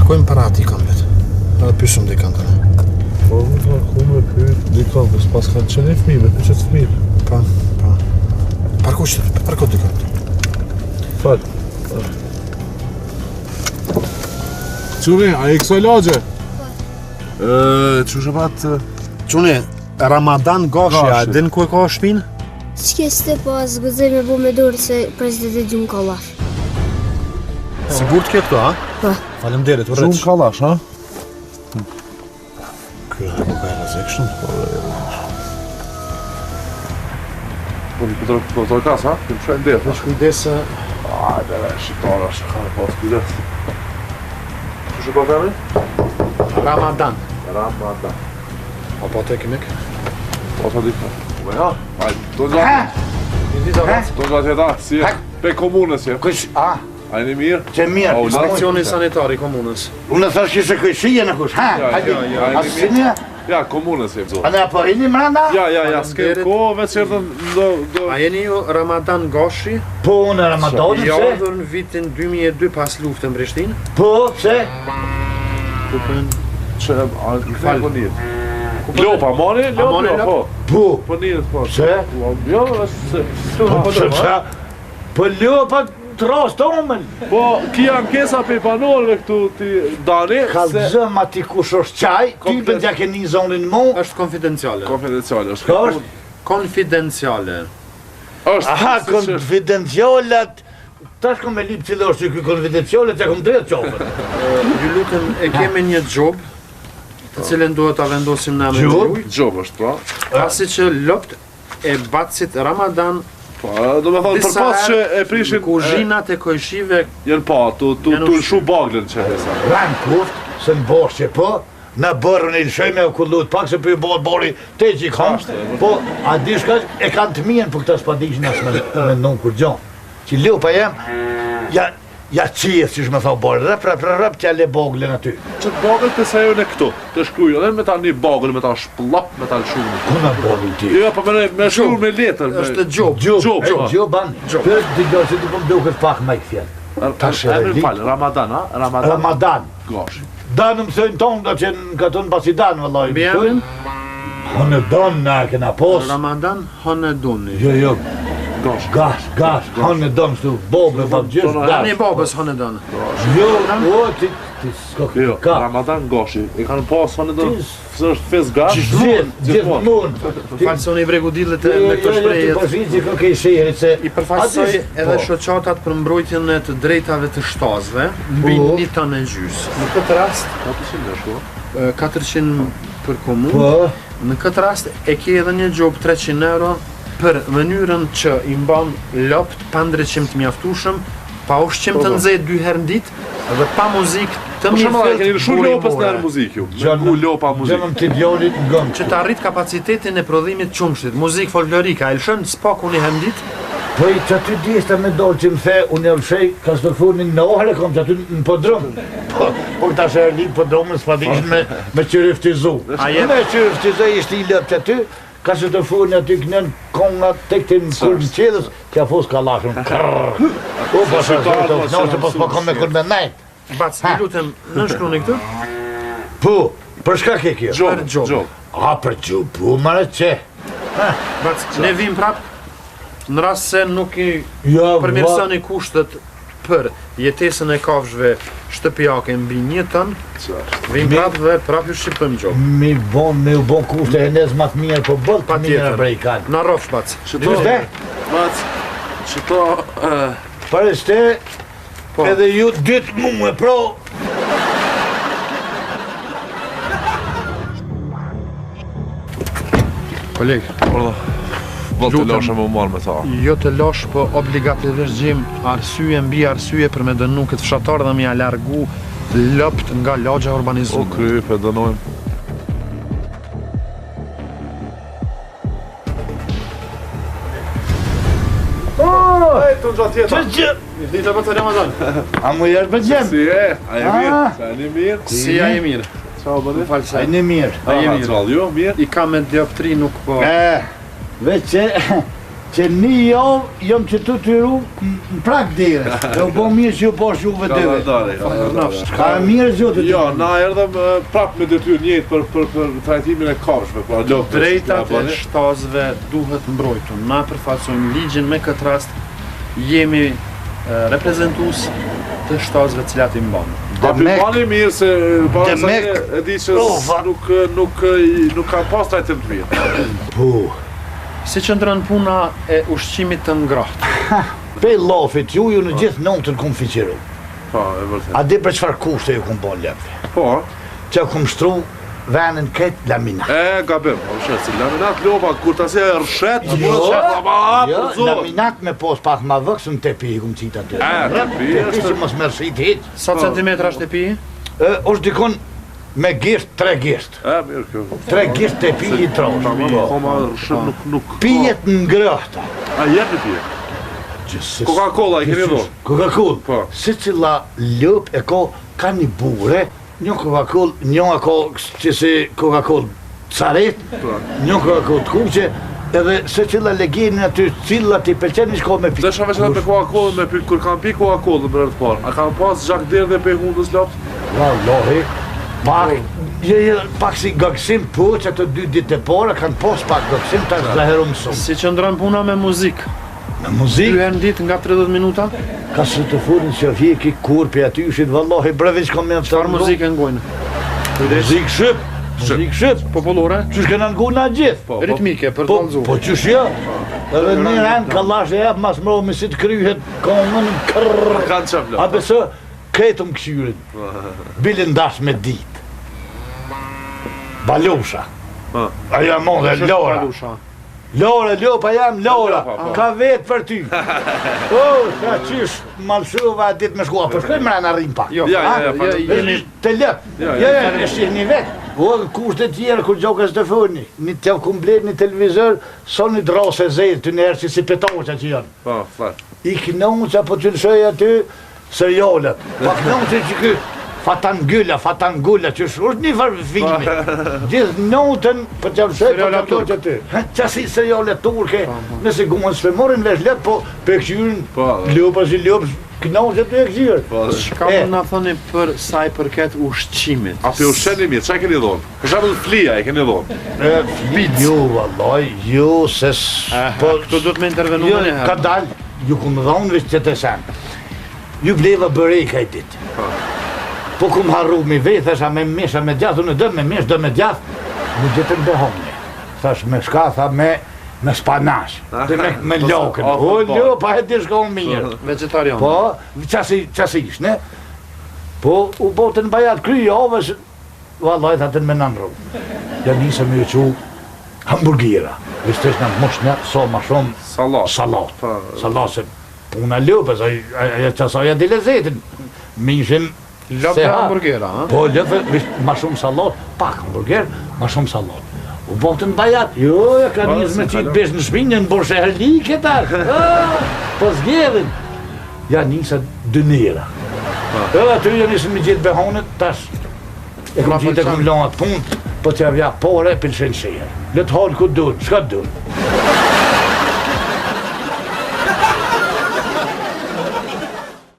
Parkojmë para ati kampet. Edhe pysëm dhe kanë të në. Po, më parku me pyet dhe kampet, pas kanë qenë i fëmijëve, pyqet fëmijë. Pa. Parko dhe kanë. Fal. Quni, a i kësoj lagje? Që shëpat... Quni, Ramadan Gashja, din ku e ka shpinë? S'keste po zgëzoj me bu me dorë se prezidenti Gjumë Kallash. Sigur të kjo këto, ha? Po. Faleminderit, urrëç. Gjumë Kallash, ha? Kjo e nuk e rrezikshëm. Po, këtë kas, ha? Këmë shë ndetë. Veç kujdese. Ajde, shqiptara, shë ka pas kujdes. Që shë ka femi? Ramadan. Ramadan. A po te kemik? Po të dikë. Ja, ajde, do gjatë. Do gjatë jeta, si e? Pe komunës je. Kush, a? A e një mirë? Që mirë. Inspekcioni sanitari i komunës. Unë thash që se këshije në kush, ha? Ja, A së një? Ja, komunës je. A ne apo rini mranda? Ja, s'ke ko, veç erdhen do... A jeni ju Ramadan Gashi? Po, në Ramadanin, I pse? ardhur në vitin 2002 pas luftën në Prishtinë? Po, pse? Që, a në falë po njët. Lopa, mani? mani Lopa, po. Po, Po njët, po. pse? Jo, se... Po, sepse? Po, lopa të rastomën. Po, kia ankesa pe panorëve këtu ti dani, Ka se... zëm ati kush është qaj, ty për t'ja ke një zonin mu. Është konfidenciale. Konfidenciale është. Ka është? Konfidenciale. është. Aha, konfidencialat. Tash kom me lip cilë është që këj konfidencialat, që kom drejtë qofën. Ju lutem, e kemi një gjob, të cilën duhet ta vendosim në emrin e Gjob? juaj, Gjob është, po. pasi që lopt e bacit Ramadan Po, do me thonë, për pas që e prishin... kuzhinat e kojshive Jenë pa, tu lëshu baglën që hesa. Ran kuft, se në bosh që po, në bërën e lëshojme e kullut pak se për i bërë bori te që i kam, po, a di shka e kanë të mijen për këta s'padishin asë me nënë kur gjonë. Që liu pa jem, ja qijet, që shme tha bërë, rëp, që le baglën aty. Që të baglën të sa jo në këtu, të shkruj, edhe me ta një baglën, me ta shplap, me ta lëshu. Kuna baglën ti? Jo, pa me shkruj me letër. është gjob. Gjoban, për digjo që ti po më duket pak ma i fjellë. Emrin falë, Ramadan, ha? Ramadan. Gashi. Danë më thënë tonë, da që në katun pasi danë, vëllaj. Bjevin, Hënë donë në kena posë. Ramadan, Honeduni. Jo, Gashi. gash, hënë donë shtu, bobë, gjysë, Ani gash. babës Honedon. Jo, ti s'ko Jo, ka. Ramadan Gashi. E kanë pas, fanë do, se është fes gash. Gjithmonë. Falë se unë i vregu dillet me këto Ti shprehjet. po që ko ke shirit se... I përfaqësoj edhe shoqatat për mbrojtjen e të drejtave të shtazve mbi 1 tonë e gjys. Në këtë rast 400 për komunë. Po, Në këtë rast e ke edhe një gjob 300 euro për mënyrën që i mban lopt pa ndryqim të mjaftueshëm, pa ushqim të nxehtë 2 herë në ditë dhe pa muzikë të Për shumë, keni lëshu burimore, lopës në erë muzikë ju. Me ku lopa muzikë. gjënëm t'i djolit në gëmë. që të arrit kapacitetin e prodhimit qumshit, muzikë folklorike, a i lëshën spaku 1 herë në ditë. Po i që aty dishta me dollë që më the, unë e lëshej, ka së të furnin në ohle, kom që aty në podrum. Po këta shë e li podrumën s'padishin me qëriftizu. Me qëriftizu ishte i lëp që aty, ka së të furnin aty kënën konga tek të në kur në qedhës, kja fos ka lashën. O, po shë të nëse po s'po kom me kur me nejt. Bac, i lutem, në shkruni këtë? Po, për shka ke kjo? Për gjob. A, për gjob, po, mare që? Bac, ne vim prap, në rast se nuk i Ja, përmirësoni kushtet për jetesën e kafshëve shtëpiake mbi 1 ton, vim prap dhe prap ju shqiptojmë gjob. Me u bon kushte e nez ma të mirë, po bëllë të mirë e brejkan. Na rrofsh, bac. Qështë? Mac, që to... Për ishte, edhe ju dytë mu e pro. Koleg, Vëllë të lashe më marrë me ta. jo të lash, po obligativisht gjim arsye mbi arsye për me dënu këtë fshatar dhe me ja largu lopt nga lagja O urbanizuar. kryp e dënojmë. Ej, të gjatë tjeta. Që? I thita për të Ramadan. A mu jërë për gjem? Si e? A e mirë? Sa e një mirë? Si a e mirë? Qa bëni? Falë A se. një mirë. A je Aha, mirë. gjallë, jo, mirë? I ka me dioptri nuk po... Veç që që një javë jam që të tyru në prak dire. Do bo mirë që ju posh juve dyve. Ka mirë zjotë të Jo, na erdhëm prap me detyrë njëjtë për trajtimin e kafshëve, pra lopët. Drejtat e shtazëve duhet mbrojtur. Na përfaqësojmë ligjin me këtë rast jemi reprezentues të shtazëve të cilat i mbanë. A bani mirë se para sa e di që nuk ka pas trajtim të mirë. Po. Si qëndron puna e ushqimit të ngrahtë? Pe lafit ju në gjithë notën kum fiqiru. Po, e vërtet. A di për çfarë kushte ju kum bon lepë? Po. Që kum shtru venin këtë laminat. Gabim, po shet, si laminat lopa, kur ta se rrshet, laminat me pos pak ma vëksëm tepi i kum qita të. Tepi që mos mërshit hiq. Sa centimetra është tepi? është dikon me gisht, 3 gisht. Mirë kjo. 3 gisht tepi i trosh. Koma rrshet nuk... Pijet ngrahta. A jetë në pije? Coca-Cola i keni dhonë? Coca-Cola. Si cila lëp e ka një bure, një Coca-Cola, një që si Coca-Cola caret, një Coca-Cola të kuqe, edhe se cila legjeni aty cilla ti pëlqen një shko me pikë. Dhe shave që me Coca-Cola me pikë, kur kam pikë Coca-Cola për të parë, a kam pas gjak dherë dhe pe hundës lopës? Wallahi, pak si gëksim po që të 2 ditë e para kanë pas pak gëksim të zaheru mësum. Si qëndron puna me muzikë? Me muzikë? 2 herë në ditë nga 30 minuta? Ka së të furin që fjeki kurpi aty ushit, vallahi, brevish kom me të Çfarë muzikë ngojnë? Muzikë shqip. Muzikë shqip. Popullore? Qysh kena ngu nga gjithë. Ritmike, për të valzu. Po qysh ja? Edhe një rend kallash e jep mas mro me si të kryhet, ka më në kërrrr. Kanë qëp lopë. A besë, ketëm këshyrin. Bilin dash me dit. Balusha. Aja modhe, Lora. Lora, lopa jam Lora, ka vetë për ty. Ka qysh malshuva dit me shkua, për shkoj mërë në rrim pak. Të lëp, e shih një vetë. O, kusht e tjerë, kur gjokës të funi, një të kumblet një televizor, son një drasë e zejtë, të nërë që si petoqa që janë. Po, flat. I knoqa po të lëshoj aty, serialet. Pa knoqa që kë, Fatangulla, që është një farë filmi. Gjithë notën për të lëshoj për të lëshoj aty. Qasi serialet turke, nëse gumën s'pe morin vesh let, po për këqyrin, lopës i lopës, knoqa të e këqyrë. Shka më nga thoni për saj përket ushqimit? A për ushqeni mirë, qa keni dhonë? Kësha për flia e keni dhonë? Jo, vallaj, jo, se Këtu duhet me intervenu më njëherë. Ka dalë, ju ku më dhonë vishë që të sen. Ju bleva bërejka i ditë. Po ku më harru mi vej, thesha me mesha me djath, unë dëm me mesh, dëm me djath, më gjithën behomni. Thash me shka, tha me spanash, me lokën. O, lo, pa e di shka unë mirë. Vegetarian. Po, qasish, ne? Po, u botën bajat kry javës, vallaj, thatën me nënru. Ja nisë me ju hamburgira. Vështesh në moshnë, so ma shumë salat. Salat, se puna lopës, aja qasoja di lezetin. Mishin Lopë dhe hamburgera, ha? Po, lopë, ma shumë salat, pak hamburger, ma shumë salat. U botën bajat, jo, ka njës me qitë besh në shpinjën, në borshe herlike tar. Po zgjedhin. Ja njësa dënira. Aty ja njësën me gjithë behonet, tash. E kom qitë e kom lanat punë, po të javja pore, pëlshen shirë. Letë halë ku duhet, shka duhet.